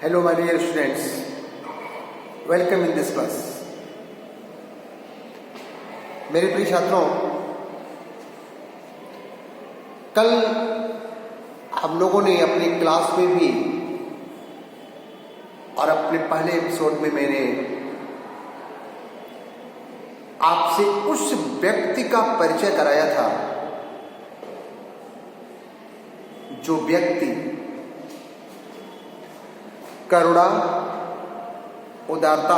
Hello my dear students, welcome in this class. मेरे प्रिय छात्रों, कल हम लोगों ने अपनी क्लास में भी और अपने पहले एपिसोड में मैंने आपसे उस व्यक्ति का परिचय कराया था जो व्यक्ति करुणा, उदारता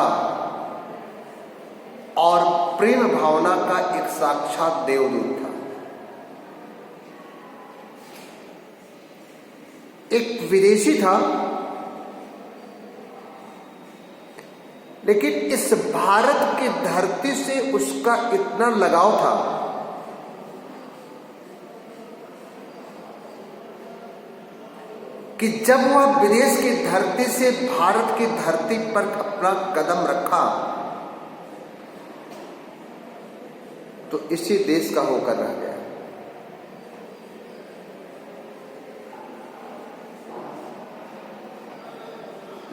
और प्रेम भावना का एक साक्षात देवदूत था। एक विदेशी था, लेकिन इस भारत की धरती से उसका इतना लगाव था कि जब वह विदेश की धरती से भारत की धरती पर अपना कदम रखा तो इसी देश का होकर रह गया।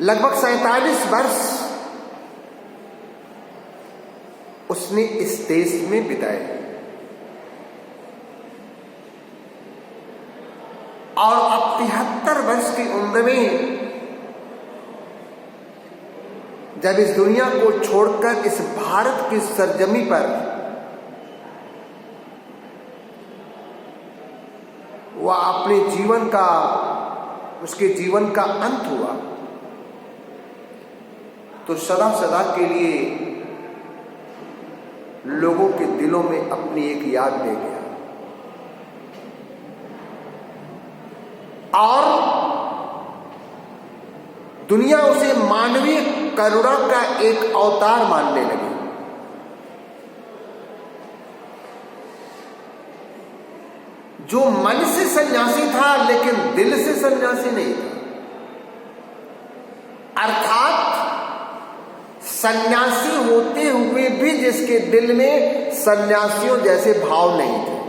लगभग 47 वर्ष उसने इस देश में बिताए और अब 73 वर्ष की उम्र में जब इस दुनिया को छोड़कर इस भारत की सरजमी पर वह अपने जीवन का उसके जीवन का अंत हुआ तो सदा सदा के लिए लोगों के दिलों में अपनी एक याद दे गया और दुनिया उसे मानवीय करुणा का एक अवतार मानने लगी। जो मन से सन्यासी था लेकिन दिल से सन्यासी नहीं था, अर्थात सन्यासी होते हुए भी जिसके दिल में सन्यासियों जैसे भाव नहीं थे।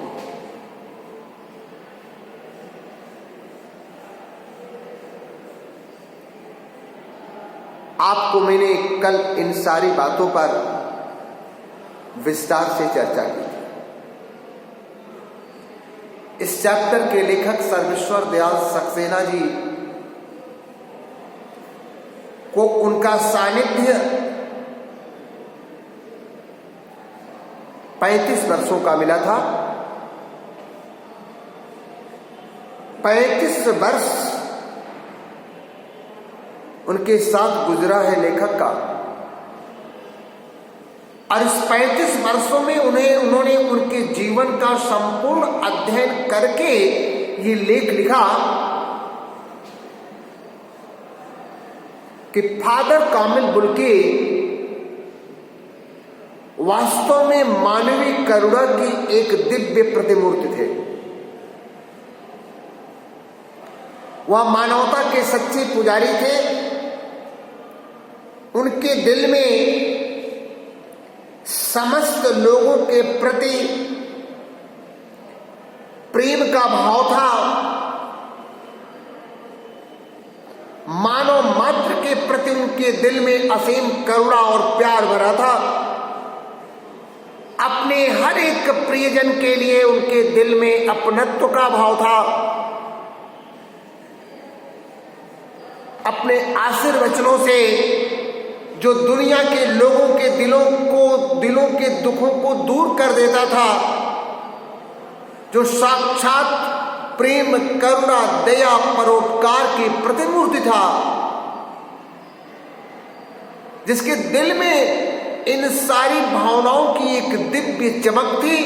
आपको मैंने कल इन सारी बातों पर विस्तार से चर्चा की थी। इस चैप्टर के लेखक सर्वेश्वर दयाल सक्सेना जी को उनका सानिध्य 35 वर्षों का मिला था। 35 वर्ष उनके साथ गुजरा है लेखक का और इस 35 वर्षों में उन्होंने उनके जीवन का संपूर्ण अध्ययन करके ये लेख लिखा कि फादर कामिल बुल्के वास्तव में मानवीय करुणा की एक दिव्य प्रतिमूर्ति थे। वह मानवता के सच्चे पुजारी थे। उनके दिल में समस्त लोगों के प्रति प्रेम का भाव था। मानव मात्र के प्रति उनके दिल में असीम करुणा और प्यार भरा था। अपने हर एक प्रियजन के लिए उनके दिल में अपनत्व का भाव था। अपने आशीर्वचनों से जो दुनिया के लोगों के दिलों के दुखों को दूर कर देता था, जो साक्षात प्रेम, करुणा, दया, परोपकार की प्रतिमूर्ति था, जिसके दिल में इन सारी भावनाओं की एक दिव्य चमक थी,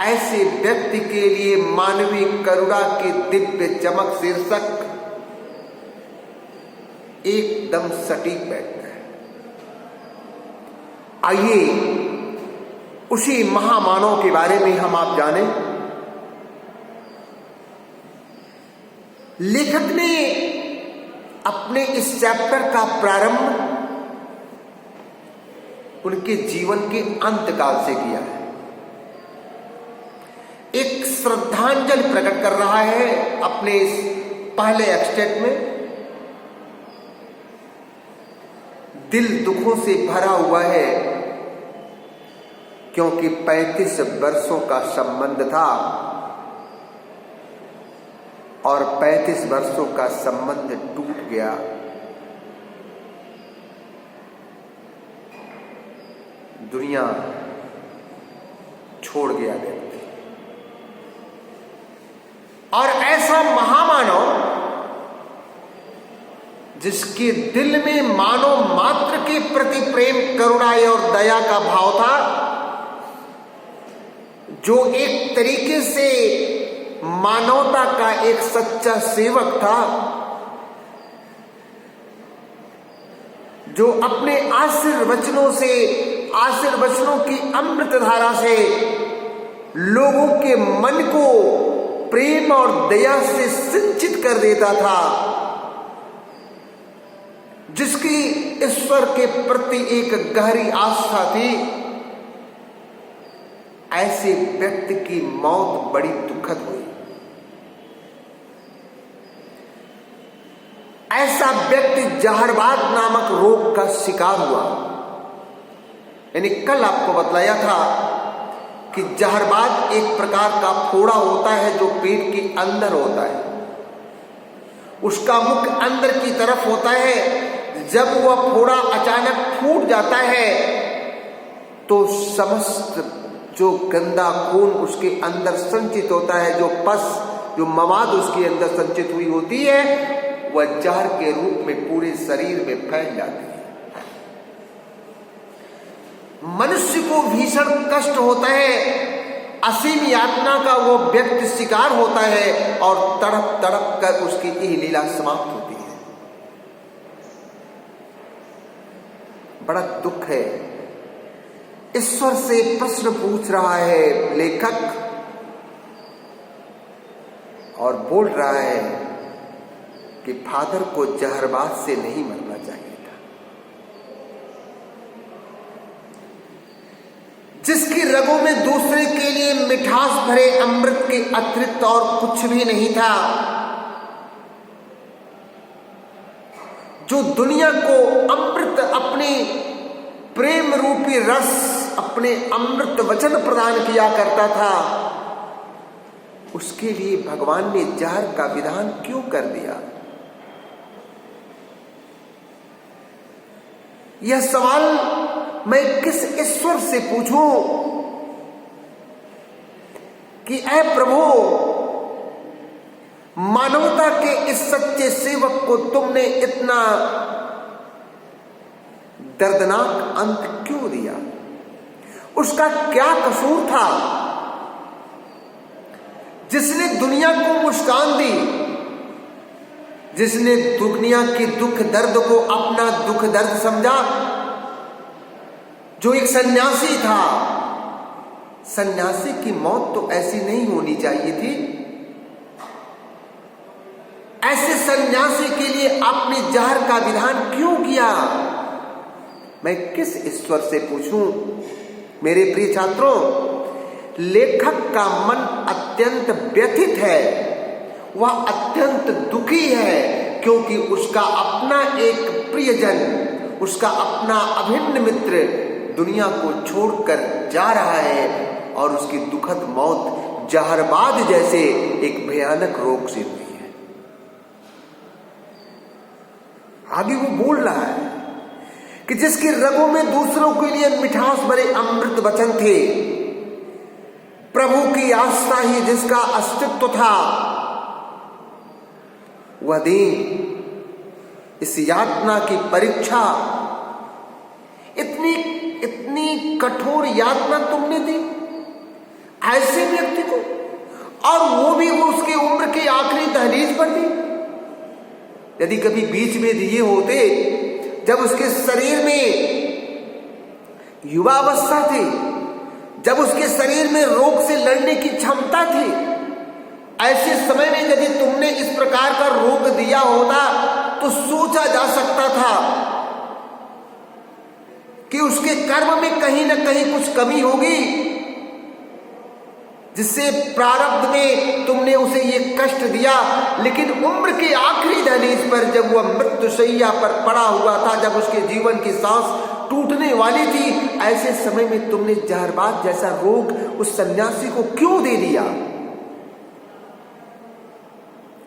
ऐसे व्यक्ति के लिए मानवीय करुणा की दिव्य चमक शीर्षक एकदम सटीक बैठता है। आइए उसी महामानव के बारे में हम आप जानें। लेखक ने अपने इस चैप्टर का प्रारंभ उनके जीवन के अंतकाल से किया है। एक श्रद्धांजलि प्रकट कर रहा है अपने इस पहले एक्सटेट में दिल दुखों से भरा हुआ है, क्योंकि 35 वर्षों का संबंध था और 35 वर्षों का संबंध टूट गया। दुनिया छोड़ गया व्यक्ति। और ऐसा महामानव जिसके दिल में मानव मात्र के प्रति प्रेम, करुणा और दया का भाव था, जो एक तरीके से मानवता का एक सच्चा सेवक था, जो अपने आशीर्वचनों की अमृत धारा से लोगों के मन को प्रेम और दया से सिंचित कर देता था, जिसकी ईश्वर के प्रति एक गहरी आस्था थी, ऐसे व्यक्ति की मौत बड़ी दुखद हुई। ऐसा व्यक्ति जहरबाद नामक रोग का शिकार हुआ। यानी कल आपको बतलाया था कि जहरबाद एक प्रकार का फोड़ा होता है जो पेट के अंदर होता है। उसका मुख अंदर की तरफ होता है। जब वह फोड़ा अचानक फूट जाता है तो समस्त जो गंदा खून उसके अंदर संचित होता है, जो पस, जो मवाद उसके अंदर संचित हुई होती है, वह जहर के रूप में पूरे शरीर में फैल जाती है। मनुष्य को भीषण कष्ट होता है, असीम यातना का वो व्यक्ति शिकार होता है और तड़प तड़प कर उसकी यह लीला समाप्त होती है। बड़ा दुख है। ईश्वर से प्रश्न पूछ रहा है लेखक और बोल रहा है कि फादर को जहरबाद से नहीं मरना चाहिए था। जिसकी रगों में दूसरे के लिए मिठास भरे अमृत के अतिरिक्त और कुछ भी नहीं था, जो दुनिया को अमृत, अपने प्रेम रूपी रस, अपने अमृत वचन प्रदान किया करता था, उसके लिए भगवान ने जहर का विधान क्यों कर दिया? यह सवाल मैं किस ईश्वर से पूछूं कि ऐ प्रभु, मानवता के इस सच्चे सेवक को तुमने इतना दर्दनाक अंत क्यों दिया? उसका क्या कसूर था जिसने दुनिया को मुस्कान दी, जिसने दुनिया की दुख दर्द को अपना दुख दर्द समझा, जो एक सन्यासी था। सन्यासी की मौत तो ऐसी नहीं होनी चाहिए थी। ऐसे सन्यासी के लिए आपने जहर का विधान क्यों किया? मैं किस ईश्वर से पूछूं? मेरे प्रिय छात्रों, लेखक का मन अत्यंत व्यथित है, वह अत्यंत दुखी है, क्योंकि उसका अपना एक प्रियजन, उसका अपना अभिन्न मित्र दुनिया को छोड़कर जा रहा है और उसकी दुखद मौत जहरबाद जैसे एक भयानक रोग से हुई है। आगे वो बोल रहा है कि जिसके रगों में दूसरों के लिए मिठास भरे अमृत वचन थे, प्रभु की आस्था ही जिसका अस्तित्व था, वह दिन इस यातना की परीक्षा, इतनी कठोर यातना तुमने दी ऐसे व्यक्ति को, और वो भी उसके उम्र की आखिरी दहलीज पर दी। यदि कभी बीच में दिए होते, जब उसके शरीर में युवावस्था थी, जब उसके शरीर में रोग से लड़ने की क्षमता थी, ऐसे समय में यदि तुमने इस प्रकार का रोग दिया होता तो सोचा जा सकता था कि उसके कर्म में कहीं ना कहीं कुछ कमी होगी। जिससे प्रारब्ध में तुमने उसे ये कष्ट दिया, लेकिन उम्र के आखिरी दहलीज पर जब वह मृत्युशैया पर पड़ा हुआ था, जब उसके जीवन की सांस टूटने वाली थी, ऐसे समय में तुमने जहरबाद जैसा रोग उस सन्यासी को क्यों दे दिया,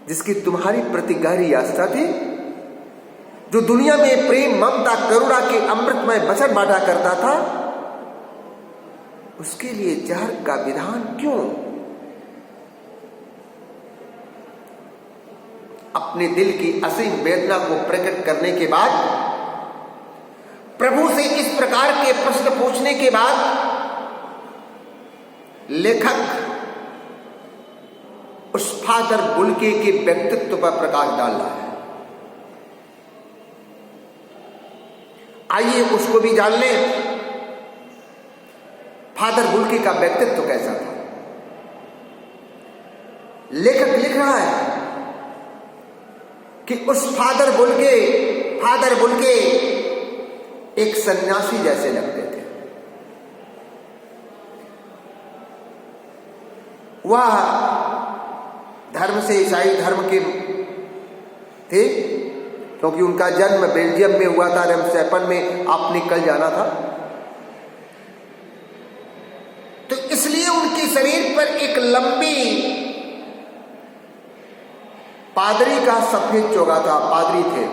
जिसकी तुम्हारी प्रति गहरी आस्था थी, जो दुनिया में प्रेम, ममता, करुणा के अमृतमय वचन बांटा करता था, उसके लिए जहर का विधान क्यों? अपने दिल की असीम वेदना को प्रकट करने के बाद, प्रभु से इस प्रकार के प्रश्न पूछने के बाद, लेखक उस फादर बुल्के के व्यक्तित्व पर प्रकाश डाल रहा है। आइए उसको भी जान लें, फादर बुल्के का व्यक्तित्व कैसा था। लेखक लिख रहा है कि उस फादर बुल्के एक सन्यासी जैसे लगते थे। वह धर्म से ईसाई धर्म के थे, क्योंकि उनका जन्म बेल्जियम में हुआ था, रेमसेपन में आपने कल जाना था, तो इसलिए उनके शरीर पर एक लंबी पादरी का सफेद चोगा था। पादरी थे,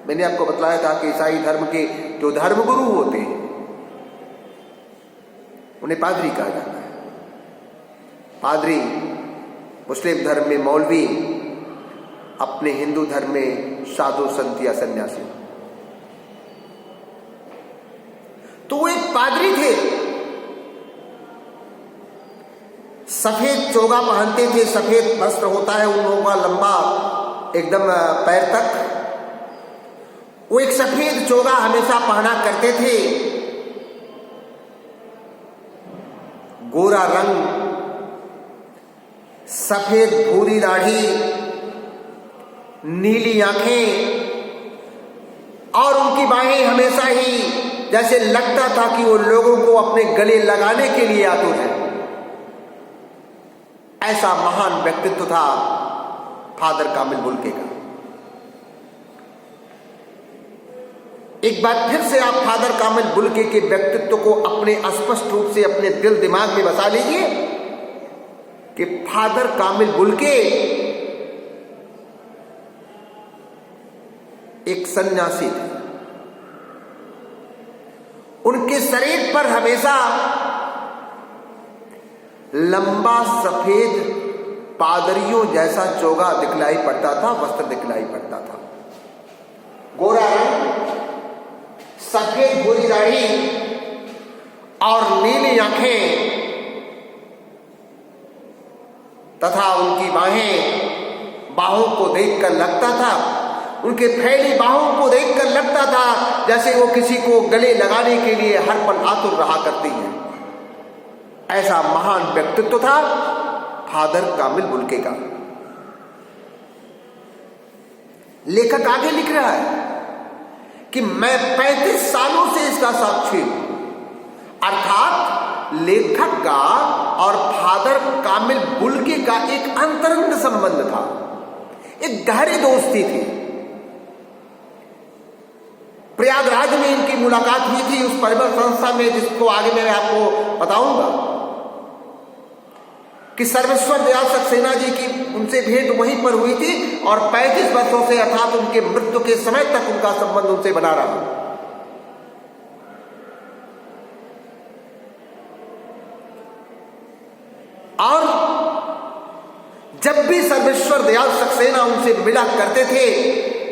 मैंने आपको बतलाया था कि ईसाई धर्म के जो धर्मगुरु होते हैं उन्हें पादरी कहा जाता है। पादरी मुस्लिम धर्म में मौलवी, अपने हिंदू धर्म में साधु संत या सन्यासी। तो वो एक पादरी थे, सफेद चोगा पहनते थे, सफेद वस्त्र होता है उन लोगों का लंबा एकदम पैर तक, वो एक सफेद चोगा हमेशा पहना करते थे। गोरा रंग, सफेद भूरी दाढ़ी, नीली आंखें, और उनकी बाहें हमेशा ही जैसे लगता था कि वो लोगों को अपने गले लगाने के लिए आतुर है। ऐसा महान व्यक्तित्व था फादर कामिल बुल्के का। एक बार फिर से आप फादर कामिल बुल्के के व्यक्तित्व को अपने स्पष्ट रूप से अपने दिल दिमाग में बसा लीजिए कि फादर कामिल बुल्के एक सन्यासी थे। उनके शरीर पर हमेशा लंबा सफेद पादरियों जैसा चोगा दिखलाई पड़ता था, वस्त्र दिखलाई पड़ता था। गोरा रंग, सफेद भूरी दाढ़ी और नीली आंखें तथा उनकी बाहों को देखकर लगता था, उनके फैली बाहों को देखकर लगता था जैसे वो किसी को गले लगाने के लिए हर पल आतुर रहा करती हैं। ऐसा महान व्यक्तित्व था फादर कामिल बुल्के का। लेखक आगे लिख रहा है कि मैं 35 सालों से इसका साक्षी हूं। अर्थात लेखक का और फादर कामिल बुल्के का एक अंतरंग संबंध था, एक गहरी दोस्ती थी। प्रयागराज में इनकी मुलाकात हुई थी उस परिवार संस्था में, जिसको आगे मैं आपको बताऊंगा कि सर्वेश्वर दयाल सक्सेना जी की उनसे भेंट वहीं पर हुई थी और 35 वर्षों से अर्थात उनके मृत्यु के समय तक उनका संबंध उनसे बना रहा। और जब भी सर्वेश्वर दयाल सक्सेना उनसे मिला करते थे,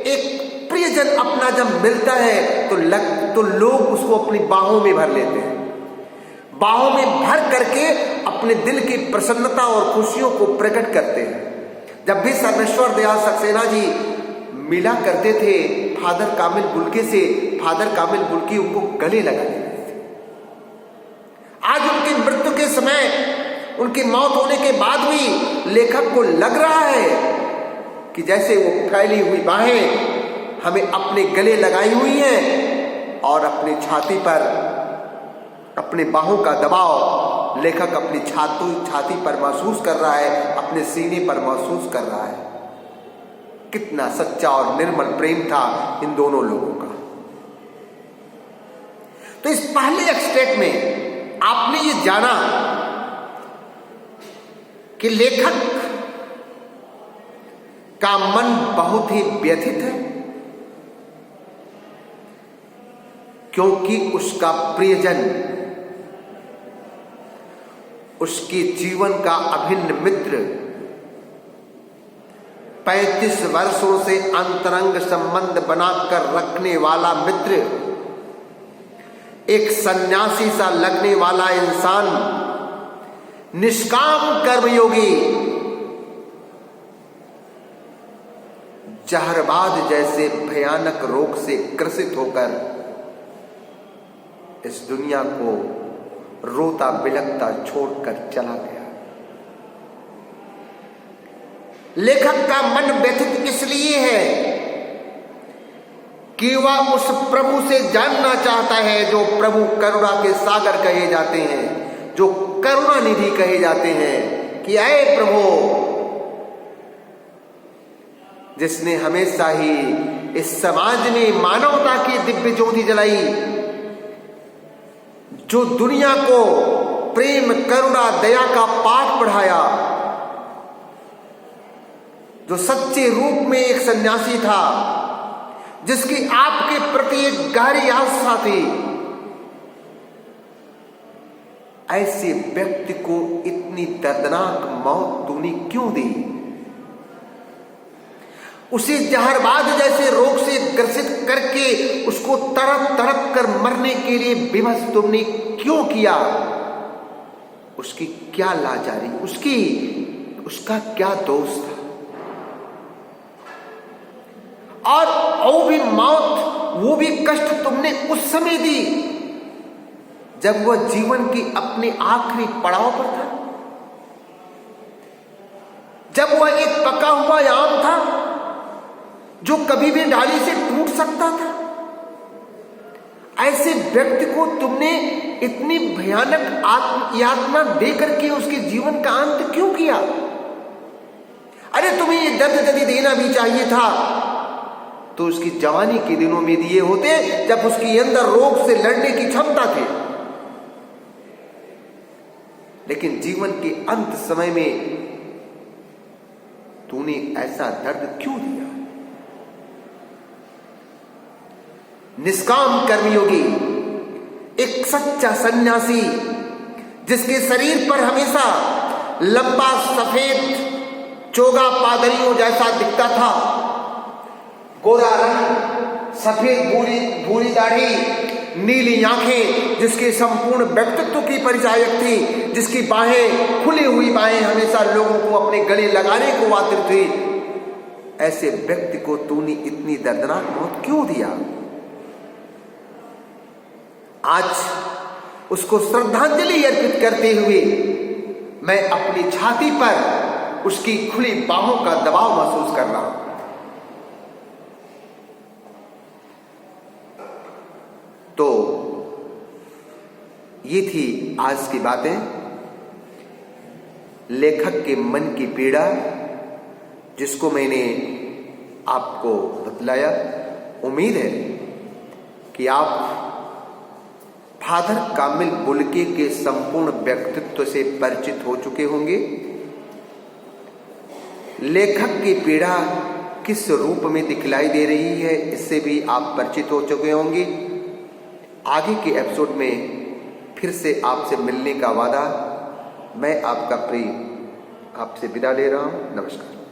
एक प्रियजन अपना जब मिलता है तो लोग उसको अपनी बाहों में भर लेते हैं। बाहों में भर करके अपने दिल की प्रसन्नता और खुशियों को प्रकट करते हैं। जब भी सर्वेश्वर दयाल सक्सेना जी मिला करते थे फादर कामिल बुल्के से, फादर कामिल बुल्के उनको गले लगा लेते थे। आज उनकी मृत्यु के समय, उनकी मौत होने के बाद भी लेखक को लग रहा है कि जैसे वो फैली हुई बाहें हमें अपने गले लगाई हुई हैं और अपनी छाती पर अपने बाहों का दबाव लेखक अपनी छाती पर महसूस कर रहा है, अपने सीने पर महसूस कर रहा है। कितना सच्चा और निर्मल प्रेम था इन दोनों लोगों का। तो इस पहले एक्सट्रैक्ट में आपने ये जाना कि लेखक का मन बहुत ही व्यथित है, क्योंकि उसका प्रियजन, उसके जीवन का अभिन्न मित्र, 35 वर्षों से अंतरंग संबंध बनाकर रखने वाला मित्र, एक सन्यासी सा लगने वाला इंसान, निष्काम कर्मयोगी, जहरबाद जैसे भयानक रोग से ग्रसित होकर इस दुनिया को रोता बिलखता छोड़कर चला गया। लेखक का मन व्यथित इसलिए है कि वह उस प्रभु से जानना चाहता है जो प्रभु करुणा के सागर कहे जाते हैं, जो करुणा निधि कहे जाते हैं, कि आए प्रभु, जिसने हमेशा ही इस समाज में मानवता की दिव्य ज्योति जलाई, जो दुनिया को प्रेम करुणा दया का पाठ पढ़ाया, जो सच्चे रूप में एक सन्यासी था, जिसकी आपके प्रति एक गहरी आस्था थी, ऐसे व्यक्ति को इतनी दर्दनाक मौत तूने क्यों दी? उसे जहरबाद जैसे रोग से ग्रसित करके उसको तड़प तड़प कर मरने के लिए विवश तुमने क्यों किया? उसकी क्या लाचारी, उसका क्या दोष था? और वो भी मौत, वो भी कष्ट तुमने उस समय दी जब वह जीवन की अपने आखिरी पड़ाव पर था, जब वह एक पका हुआ आम था जो कभी भी डाली से टूट सकता था। ऐसे व्यक्ति को तुमने इतनी भयानक यातना देकर के उसके जीवन का अंत क्यों किया? अरे तुम्हें ये दर्द यदि देना भी चाहिए था तो उसकी जवानी के दिनों में दिए होते, जब उसके अंदर रोग से लड़ने की क्षमता थी। लेकिन जीवन के अंत समय में तूने ऐसा दर्द क्यों दिया? निष्काम कर्मयोगी, एक सच्चा सन्यासी, जिसके शरीर पर हमेशा लंबा सफेद चोगा पादरियों जैसा दिखता था, गोरा रंग, सफेद भूरी दाढ़ी, नीली आंखें, जिसके संपूर्ण व्यक्तित्व की परिचायक थी, जिसकी बाहें, खुली हुई बाहें हमेशा लोगों को अपने गले लगाने को आतुर थी। ऐसे व्यक्ति को तूने इतनी दर्दनाक मौत क्यों दिया? आज उसको श्रद्धांजलि अर्पित करते हुए मैं अपनी छाती पर उसकी खुली बाहों का दबाव महसूस कर रहा हूं। तो ये थी आज की बातें, लेखक के मन की पीड़ा, जिसको मैंने आपको बतलाया। उम्मीद है कि आप फादर कामिल बुल्के के संपूर्ण व्यक्तित्व से परिचित हो चुके होंगे। लेखक की पीड़ा किस रूप में दिखलाई दे रही है, इससे भी आप परिचित हो चुके होंगे। आगे के एपिसोड में फिर से आपसे मिलने का वादा। मैं आपका प्रिय आपसे विदा ले रहा हूं। नमस्कार।